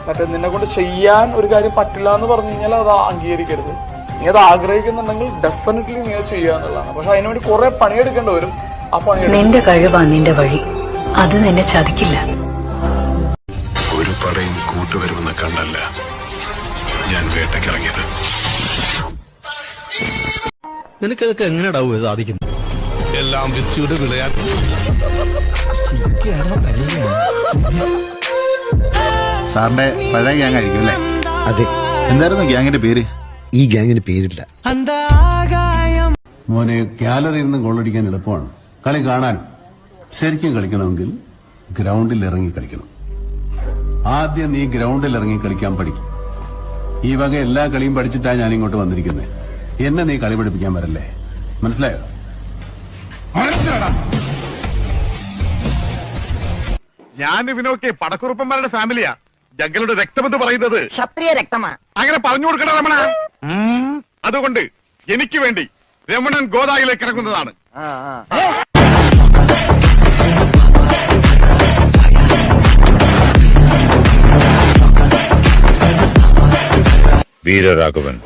മറ്റേ നിന്നെ കൊണ്ട് ചെയ്യാൻ ഒരു കാര്യം പറ്റില്ല എന്ന് പറഞ്ഞു കഴിഞ്ഞാൽ അത് അംഗീകരിക്കരുത്. നീ അത് ആഗ്രഹിക്കുന്നുണ്ടെങ്കിൽ ഡെഫിനറ്റ്ലി നീ അത് ചെയ്യുക എന്നുള്ളതാണ്. പക്ഷെ അതിനുവേണ്ടി കുറെ പണിയെടുക്കേണ്ടി വരും. ആ പണി നിന്റെ കഴിവാ നിന്റെ വഴി, അത് നിന്നെ ചതിക്കില്ല. ഒരു പടയും കൂട്ടുവരുമെന്ന് കണ്ടല്ല ഞാൻ വേട്ടക്കിറങ്ങിയത്. നിനക്കതൊക്കെ എങ്ങനെയാടാവുക സാധിക്കുന്നത്? എല്ലാം വിധിയുടെ വിളയാട്ട്. സാറിന്റെ പഴയ ഗ്യാങ് ആയിരിക്കും അല്ലേ? അതെ. എന്തായിരുന്നു ഗ്യാങ്ങിന്റെ പേര്? ഈ ഗ്യാങ്ങിന് പേരില്ല. മോനെ, ഗാലറിയിൽ നിന്ന് ഗോളടിക്കാൻ എളുപ്പമാണ്, കളി കാണാനും. ശരിക്കും കളിക്കണമെങ്കിൽ ഗ്രൗണ്ടിൽ ഇറങ്ങി കളിക്കണം. ആദ്യം നീ ഗ്രൗണ്ടിൽ ഇറങ്ങി കളിക്കാൻ പഠിക്കും. ഈ വക എല്ലാ കളിയും പഠിച്ചിട്ടാണ് ഞാൻ ഇങ്ങോട്ട് വന്നിരിക്കുന്നത്. എന്നെ നീ കളി പഠിപ്പിക്കാൻ വരല്ലേ, മനസ്സിലായോ? ഞാൻ ഇവനൊക്കെ പടക്കുറുപ്പന്മാരുടെ ഫാമിലിയാ. ജഗ്ഗലുടെ രക്തമെന്ന് പറയുന്നത് ക്ഷത്രിയ രക്തമാ. അങ്ങനെ പറഞ്ഞു കൊടുക്കണ രമണ. അതുകൊണ്ട് എനിക്ക് വേണ്ടി രമണൻ ഗോദായിലേക്ക് ഇറങ്ങുന്നതാണ്. വീരരാഘവൻ.